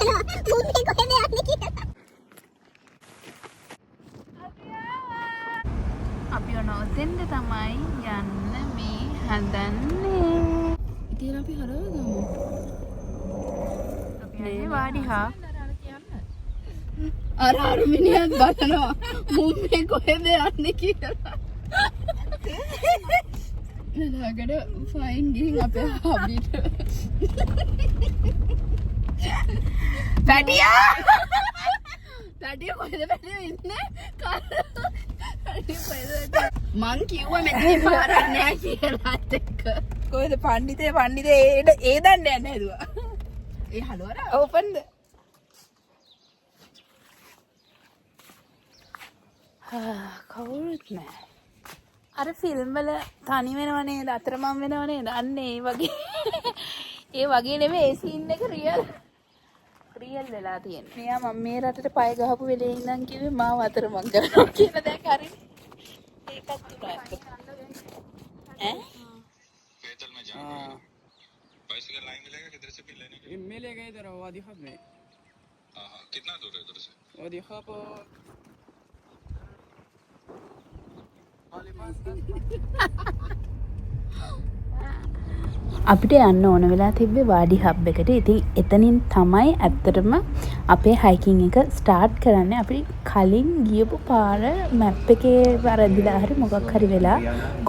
මුන්නේ කොහෙද යන්නේ කියලා. අපි ඔතෙන්ද තමයි යන්න මේ හදන්නේ. ඉතින් අපි හරවගමු. අපි යන්නේ වාඩිහා. අර මිනිහත් බලනවා මුන්නේ කොහෙද යන්නේ කියලා. නලාගට ෆයින් ගිහින් අපේ හබිට. පැටියා! පැටියා කොහෙද පැටියා ඉන්නේ? මං කිව්වා මෙතන පාරක් නෑ කියලා එක්ක. කොහෙද පණ්ඩිතේ ඒ දන්න යන්න හැදුවා. ඒ හලුවර ඕපන්ද? කවුරුත් නෑ. අර ෆිල්ම් වල තනි වෙනව නේද? අතරමං වෙනව නේද? අන්න ඒ වගේ. ඒ වගේ නෙමෙයි ඒ සීන් එක රියල් වෙලා තියෙන්නේ. මෙයා මම මේ රටට පය ගහපු වෙලේ ඉඳන් කිව්වේ මාව අතරමං කරනවා කියලා දැන් හරිනේ. ඒකත් උනා. हैं? पैदल में जाना है बाइसिकल लाइन मिलेगा किधर से भी लेने के लिए मिलेगा इधर वादी हब में हाँ कितना दूर है उधर से वादी हब අපිට යන්න ඕන වෙලා තිබ්බේ වාඩි හබ් එකට. ඉතින් එතනින් තමයි ඇත්තටම අපේ හයිකින් එක ස්ටාර්ට් කරන්නේ. අපි කලින් ගියපු පාර මැප් එකේ වැරදිලා හරි මොකක් හරි වෙලා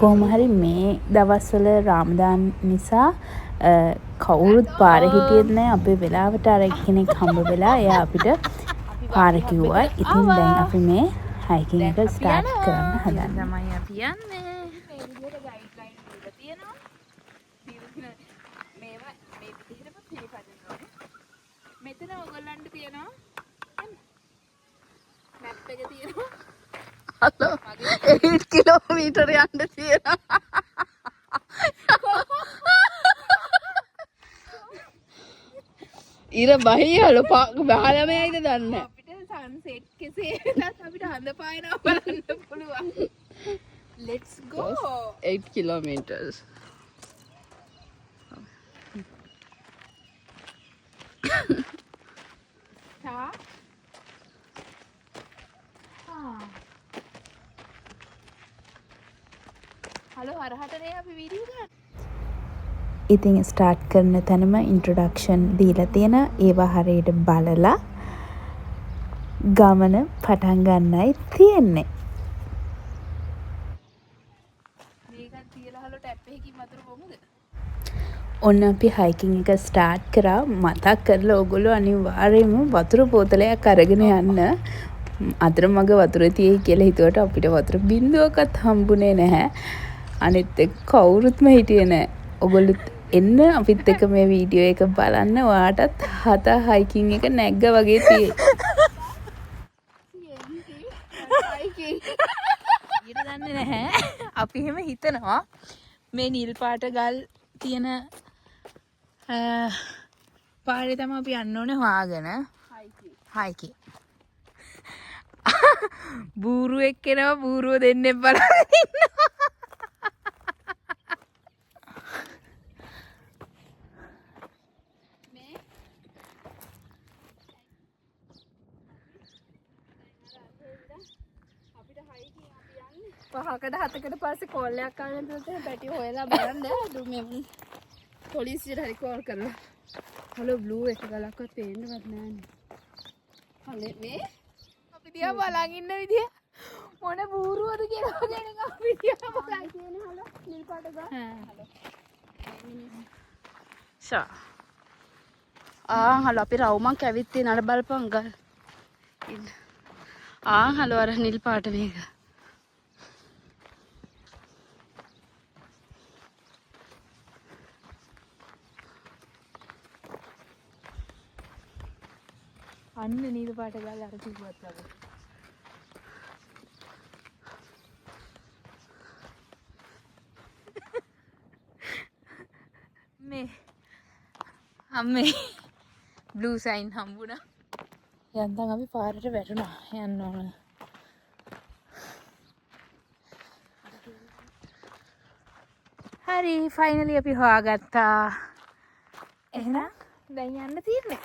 කොහොම හරි මේ දවස්වල රාමදාන් නිසා කවුරුත් පාර හිටියෙත් නැහැ. අපේ වෙලාවට අර කෙනෙක් හම්බ වෙලා එයා අපිට පාර කිව්වා. ඉතින් දැන් අපි මේ හයිකින් එක ස්ටාර්ට් කරන්න හදන්නේ. තමයි අපි යන්නේ. මෙතන ඔයගොල්ලන්ට තියෙනවා මැප් එක තියෙනවා. හලෝ 8 කිලෝමීටර යන්න තියෙනවා. ඉර බහියලු බහලම යයිද දන්නේ. අපිට සන්සෙට් කෙසේ වෙනත් අපිට හඳ පායනවා බලන්න පුළුවන්. Let's go. 8 kilometers. හලෝ හරහටනේ අපි වීඩියෝ ගන්න. ඉතින් ස්ටාර්ට් කරන තැනම ඉන්ට්‍රොඩක්ෂන් දීලා තියෙන ඒවා හරියට බලලා ගමන පටන් ගන්නයි තියෙන්නේ. මේකත් තියලා හලෝ ටැප් එකකින් වතුර බොමුද? ඔන්න අපි හයිකින් එක ස්ටාර්ට් කරා. මතක් කරලා ඔයගොල්ලෝ අනිවාර්යයෙන්ම වතුර බෝතලයක් අරගෙන යන්න. අතරමඟ වතුර තියෙයි කියලා හිතුවට අපිට වතුර බින්දුවක්වත් හම්බුනේ නැහැ. අනිත් එක්ක කවුරුත්ම හිටියේ නැහැ. ඔයගොල්ලෝ එන්න අපිත් එක්ක මේ වීඩියෝ එක බලන්න. ඔයාටත් හත හයිකින් එක නැග්ග වගේ තියෙයි. ඊට දන්නේ නැහැ. අපි එහෙම හිතනවා මේ නිල් පාට ගල් තියෙන පාරේ තමයි අපි යන්න ඕනේ හොයාගෙන. හයිකින්. බූරුවෙක් එනවා බූරුව දෙන්නෙක් බලන්න ඉන්නවා. පහකට හතකට පස්සේ කෝල් එකක් ගන්න දුන්නා පැටි හොයලා බලන්න මේ පොලිසියට හරි කෝල් කරලා. හලෝ බ්ලූ එක ගලක්වත් පේන්නවත් නැන්නේ. හලේ මේ අපි දිහා බලන් ඉන්න විදිය මොන බූරුවද කියලා හොයගෙන අපි දිහා බලන් තියෙන හලෝ නිල් පාට ගා. හලෝ. හලෝ අපි රවුමක් ඇවිත් තියෙන අර බලපන් ගල්. හලෝ අර නිල් පාට මේක. අන්න නිල් පාට ගල් අර කිව්වත් වගේ. මේ අම්මේ බ්ලූ සයින් හම්බුණා. යන්තම් අපි පාරට වැටුණා යන්න ඕන. හරි ෆයිනලි අපි හොයාගත්තා. එහෙනම් දැන් යන්න තියෙන්නේ.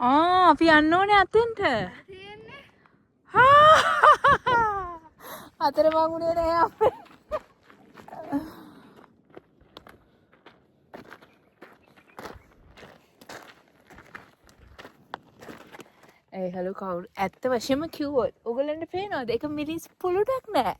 අපි යන්න ඕනේ අතෙන්ට. අතර වගුණේ නෑ අපේ. ඒ හලෝ කවුරු ඇත්ත වශයෙන්ම කිව්වොත් ඔයගලන්ට පේනවද? ඒක මිරිස් පුළුටක් නෑ.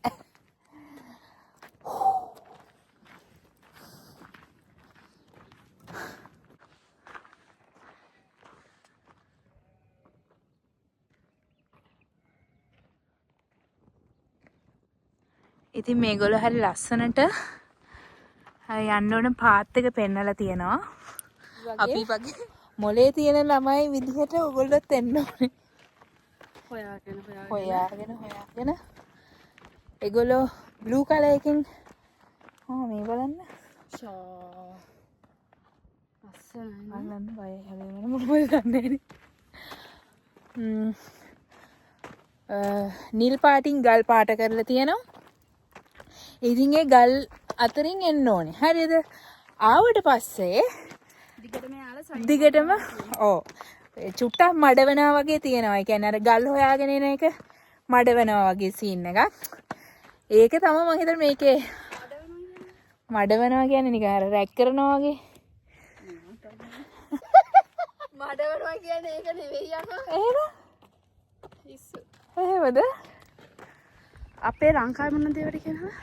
ඉතින් මේගොල්ලෝ හරි ලස්සනට යන්න ඕන පාත් එක පෙන්නලා තියෙනවා. අපි වගේ මොලේ තියෙන ළමයි විදිහට ඔයගොල්ලොත් එන්න ඕනේ. හොයාගෙන. ඒගොල්ලෝ බ්ලූ කලර් එකකින් මේ බලන්න. බලන්න බය හැදෙන්න මොකද ගන්නනේ. නිල් පාටින් ගල් පාට කරලා තියෙනවා. ඉතින් ඒ ගල් අතරින් එන්න ඕනේ. හරිද? ආවට පස්සේ දිගටම චුට්ටක් මඩවනවා වගේ තියෙනවා. ඒ කියන්නේ අර ගල් හොයාගෙන එන එක මඩවනවා වගේ සීන් එකක්. ඒක තමයි මම හිතන්නේ මේකේ මඩවනවා කියන්නේ නිකන් අර රැක් කරනවා වගේ. මඩවනවා කියන්නේ ඒක නෙවෙයි යකෝ. එහෙම? ඉස්සු. එහෙමද? අපේ ලංකාවේ මොන දේවද කියනවා?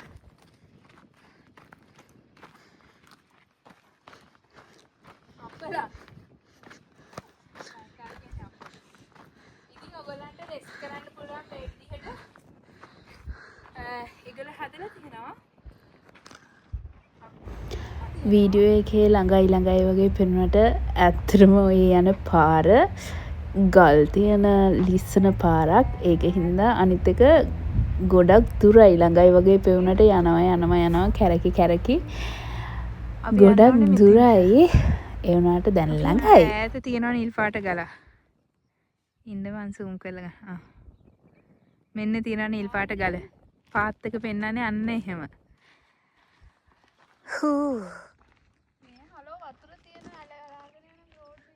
ඉතින් ඔයගලන්ට රෙස් කරන්න පුළුවන් මේ විදිහට ඒගොල්ලෝ හදලා තියෙනවා. වීඩියෝ එකේ ළඟයි වගේ පෙනුනට ඇත්තටම ඔය යන පාර ගල් තියෙන ලිස්සන පාරක්. ඒක හින්දා අනිත් එක ගොඩක් දුරයි. ළඟයි වගේ පෙවුනට යනවා කැරකි ගොඩක් දුරයි. ඒ වුණාට දැන් ළඟයි. ඈත තියෙනවා නිල් පාට ගල. ඉන්න මං zoom කරලා. මෙන්න තියෙනවා නිල් පාට ගල. පාත් එක පෙන්නන්නේ අන්න එහෙම. හූ. මේ හලෝ වතුර තියෙන අලගෙන යන රෝඩ් එක.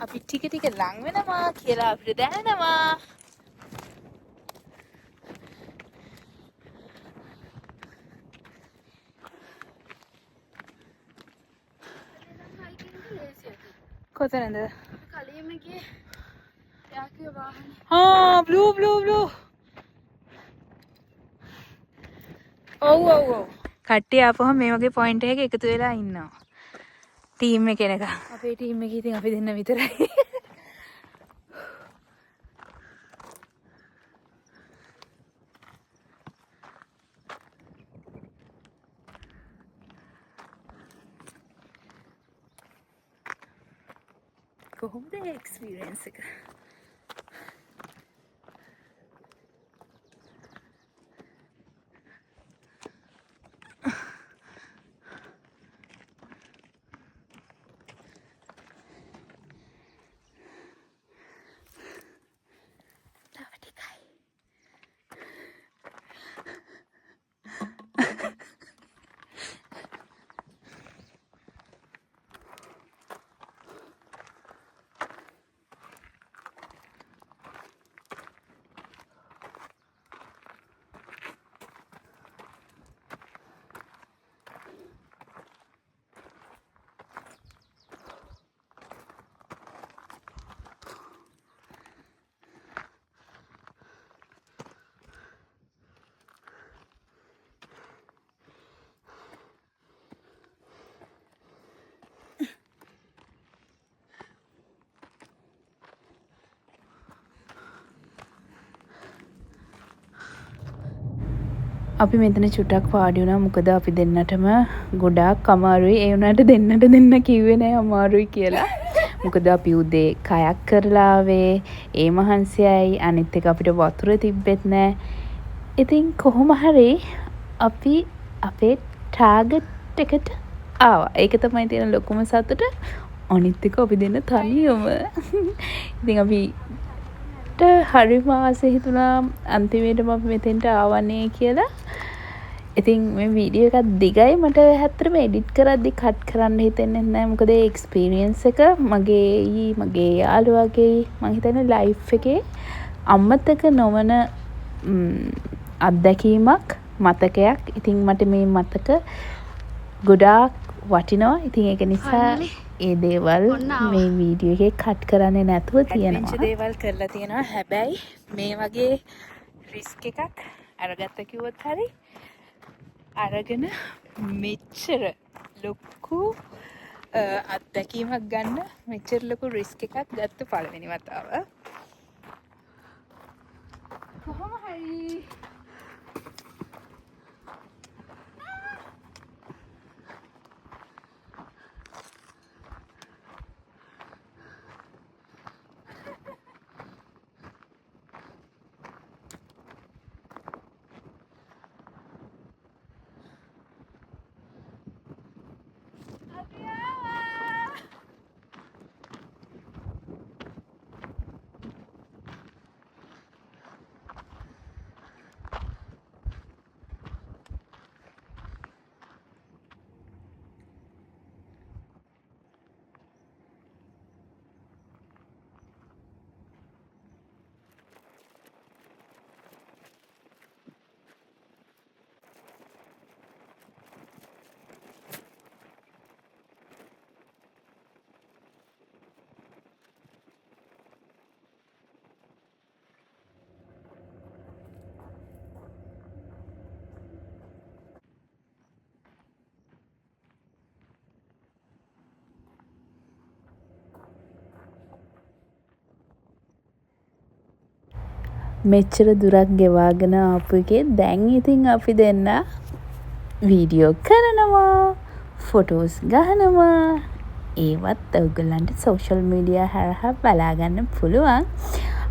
අපි ටික ලං වෙනවා කියලා අපිට දැනෙනවා. කොතනද? කලින්ම ගියේ යාකේ වාහනේ. බ්ලූ. ඔව්. කට්ටිය ආපුවම මේ වගේ පොයින්ට් එකක එකතු වෙලා ඉන්නවා. ටීම් එක එනක. අපේ ටීම් එකේ ඉතින් අපි දෙන්න විතරයි. කොහොමද එක්ස්පීරියන්ස් එක? අපි මෙතන චුට්ටක් වාඩි වුණා. මොකද අපි දෙන්නටම ගොඩාක් අමාරුයි. ඒ වුණාට දෙන්න කිව්වේ නෑ අමාරුයි කියලා. මොකද අපි උදේ කයක් කරලා ආවේ. ඒ මහන්සියයි. අනිත් එක අපිට වතුර තිබ්බෙත් නෑ. ඉතින් කොහොම හරි අපි අපේ ටාගට් එකට ආවා. ඒක තමයි තියෙන ලොකුම සතුට. අනිත් එක අපි දෙන්න තනියම. ඉතින් අපි මට හරිම ආසයි හිතුණා අන්තිමේට මම මෙතෙන්ට ආවනේ කියලා. ඉතින් මේ වීඩියෝ එකක් දිගයි මට ඇත්තටම එඩිට් කරද්දි කට් කරන්න හිතෙන්නේ නැහැ. මොකද ඒ එක්ස්පීරියන්ස් එක මගේ යාළුවාගේ මම හිතන්නේ ලයිෆ් එකේ අමතක නොවන අත්දැකීමක් මතකයක්. ඉතින් මට මේ මතක ගොඩාක් වටිනවා. ඉතින් ඒක නිසා ඒ දේවල් මේ වීඩියෝ එකේ කට් කරන්නේ නැතුව තියෙනවා. දේවල් කරලා තියෙනවා. හැබැයි මේ වගේ රිස්ක් එකක් අරගත්ත කිව්වොත් හරි අරගෙන මෙච්චර ලොකු අත්දැකීමක් ගන්න මෙච්චර ලොකු රිස්ක් එකක් ගත්ත පළවෙනි වතාව. කොහොම හරි මෙච්චර දුරක් ගෙවාගෙන ආපු එකේ දැන් ඉතින් අපි දෙන්න වීඩියෝ කරනවා, ෆොටෝස් ගහනවා. ඒවත් ඔයගලන්ට සෝෂල් මීඩියා හරහා බලා ගන්න පුළුවන්.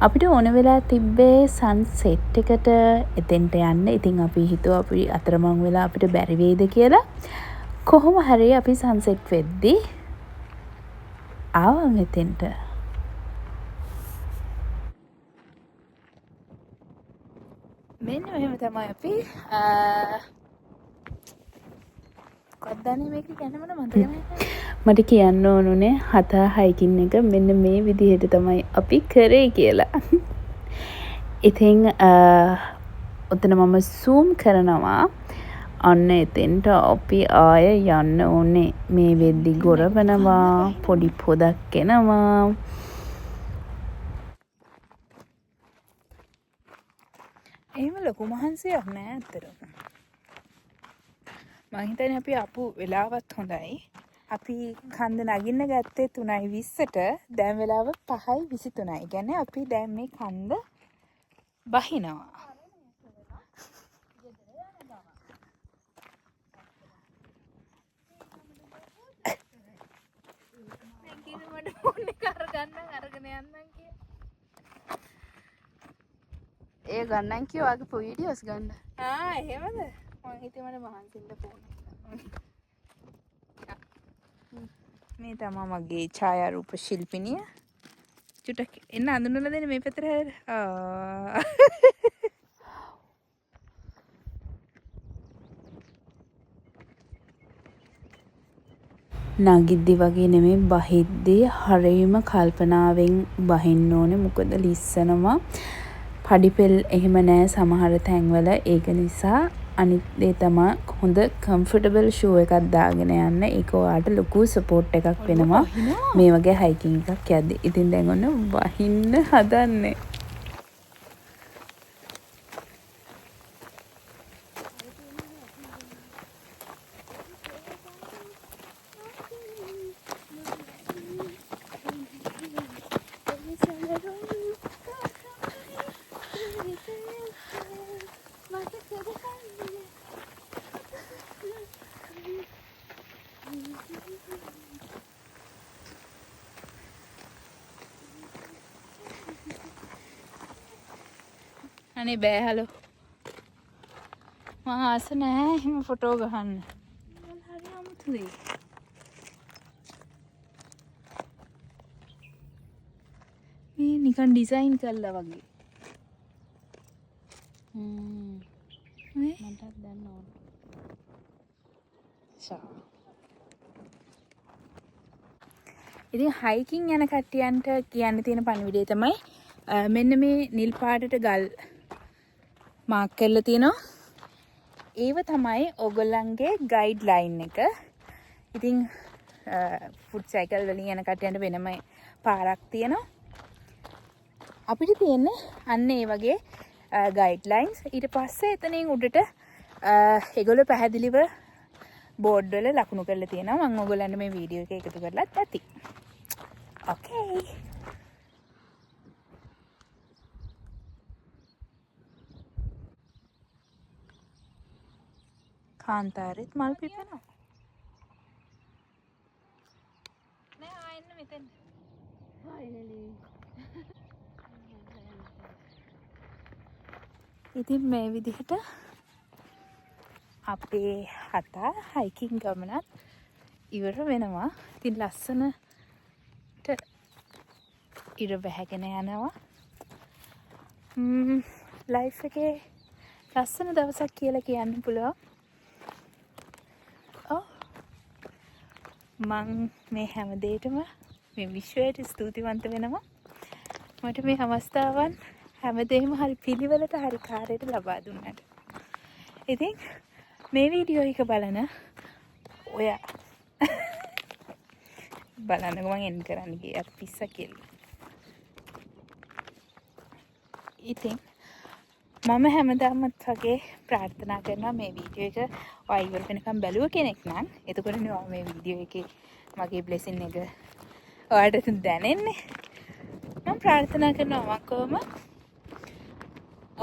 අපිට ඕන වෙලා තිබ්බේ සන්සෙට් එකට එතෙන්ට යන්න. ඉතින් අපි හිතුවා අපි අතරමං වෙලා අපිට බැරි වෙයිද කියලා. කොහොම හරි අපි සන්සෙට් වෙද්දි ආවා මෙතෙන්ට. මෙන්න මෙහෙම තමයි අපි මට කියන්න ඕනුනේ 7 හයිකින් එක මෙන්න මේ විදිහට තමයි අපි කරේ කියලා. ඉතින් ඔතන මම zoom කරනවා. අන්න එතෙන්ට අපි ආය යන්න ඕනේ. මේ වෙද්දි ගොරවනවා, පොඩි පොදක් එනවා. එහෙම ලොකු මහන්සියක් නෑ ඇත්තටම. මම හිතන්නේ අපි ආපු වෙලාවත් හොඳයි. අපි කන්ද නගින්න ගත්තේ 3:20ට. දැන් වෙලාව 5:23. ඒ කියන්නේ අපි දැන් මේ කන්ද බහිනවා. ඒ ගන්නන් කිය වගේ වීඩියෝස් ගන්න. එහෙමද? මම හිතුවේ මට මහන්සින්ද ෆෝන්. මේ තමයි මගේ ඡායාරූප ශිල්පිනිය. චුට්ටක් එන්න අඳුනලා දෙන්න මේ පැත්තට හැර. නගිද්දි වගේ නෙමෙයි බහිද්දි හරියම කල්පනාවෙන් බහින්න ඕනේ. මොකද ලිස්සනවා. පඩිපෙල් එහෙම නෑ සමහර තැන්වල. ඒක නිසා අනිත් දේ තමයි හොඳ කම්ෆර්ටබල් ෂූ එකක් දාගෙන යන්න. ඒක ඔයාලට ලොකු සපෝට් එකක් වෙනවා මේ වගේ හයිකින් එකක් යද්දි. ඉතින් දැන් ඔන්න වහින්න හදන්නේ. අනේ බෑ හලෝ. මම ආස නැහැ එහෙම ෆොටෝ ගහන්න. හරි අමුතුයි. මේ නිකන් ඩිසයින් කරලා වගේ. මටත් දැන් ඕන. ඉතින් හයිකින් යන කට්ටියන්ට කියන්න තියෙන පණිවිඩය තමයි මෙන්න මේ නිල් පාටට ගල් මාක් කරලා තියෙනවා. ඒව තමයි ඔයගොල්ලන්ගේ ගයිඩ් ලයින් එක. ඉතින් ෆුඩ් සයිකල් වලින් යන කට්ටියන්ට වෙනම පාරක් තියෙනවා. අපිට තියෙන්නේ අන්න ඒ වගේ ගයිඩ් ලයින්ස්. ඊට පස්සේ එතනින් උඩට ඒගොල්ලෝ පැහැදිලිව බෝඩ් වල ලකුණු කරලා තියෙනවා. මම ඔයගොල්ලන්ට මේ වීඩියෝ එක එකතු කරලාත් ඇති. Okay. කාන්තාරෙත් මල් පිපෙනවා. නෑ ආයෙන්න මෙතෙන්. finally ඉතින් මේ විදිහට අපේ හතා හයිකින් ගමනත් ඉවර වෙනවා. ඉතින් ලස්සනට ඉර වැහැගෙන යනවා. ලයිෆ් එකේ ලස්සන දවසක් කියලා කියන්න පුළුවන්. මං මේ හැම දෙයකටම මේ විශ්වයට ස්තුතිවන්ත වෙනවා. මට මේ අවස්ථාවන් හැමදේම හරි පිළිවෙලට හරි කාර්යයට ලබා දුන්නාට. ඉතින් මේ වීඩියෝ එක බලන ඔයා බලන්නකො මං එන්න කරන්න ගියේ අර පිස්සා කියලා. ඉතින් මම හැමදාමත් වගේ ප්‍රාර්ථනා කරනවා මේ වීඩියෝ එක ඔයා ඉවර වෙනකම් බැලුව කෙනෙක් නම් එතකොටනේ ඔයා මේ වීඩියෝ එකේ මගේ බ්ලෙසින් එක ඔයාට දැනෙන්නේ. මම ප්‍රාර්ථනා කරනවා වකවම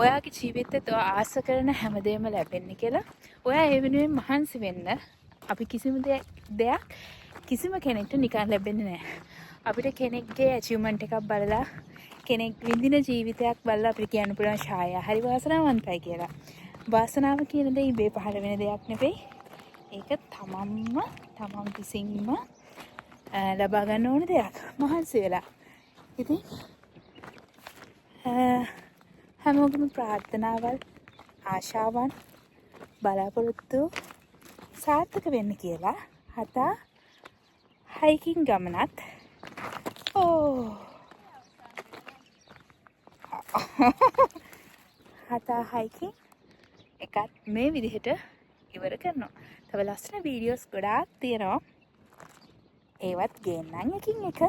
ඔයාගේ ජීවිතේත් ඔයා ආස කරන හැමදේම ලැබෙන්න කියලා. ඔයා ඒ වෙනුවෙන් මහන්සි වෙන්න. අපි කිසිම දෙයක් කිසිම කෙනෙක්ට නිකන් ලැබෙන්නේ නැහැ. අපිට කෙනෙක්ගේ ඇචීව්මන්ට් එකක් බලලා කෙනෙක් විඳින ජීවිතයක් බලලා අපිට කියන්න පුළුවන් ඡායා හරි වාසනාවන්තයි කියලා. වාසනාව කියන දේ ඉබේ පහළ වෙන දෙයක් නෙවෙයි. ඒක තමන්ම තමන් විසින්ම ලබා ගන්න ඕන දෙයක්. මහන්සි වෙලා. ඉතින් හැමෝගෙම ප්‍රාර්ථනාවල් ආශාවන් බලාපොරොත්තු සාර්ථක වෙන්න කියලා හතා හයිකින් ගමනත් හතා හයිකින් එකත් මේ විදිහට ඉවර කරනවා. තව ලස්සන වීඩියෝස් ගොඩාක් තියෙනවා. ඒවත් ගේන්නම් එකින් එක.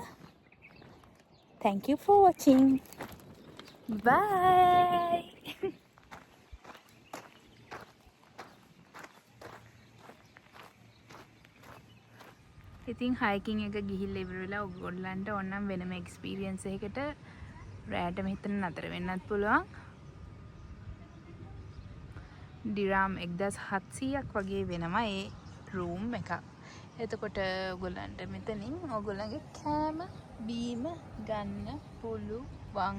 Thank you for watching. Bye. ඉතින් හයිකින් එක ගිහිල්ලා ඉවර වෙලා ඔයගොල්ලන්ට ඕනනම් වෙනම එක්ස්පීරියන්ස් එකකට රැට මෙතන නතර වෙන්නත් පුළුවන්. ඩිරාම් 1700ක් වගේ වෙනවා ඒ රූම් එක. එතකොට ඔයගොල්ලන්ට මෙතනින් ඔයගොල්ලන්ගේ කෑම බීම ගන්න පුළුවන්.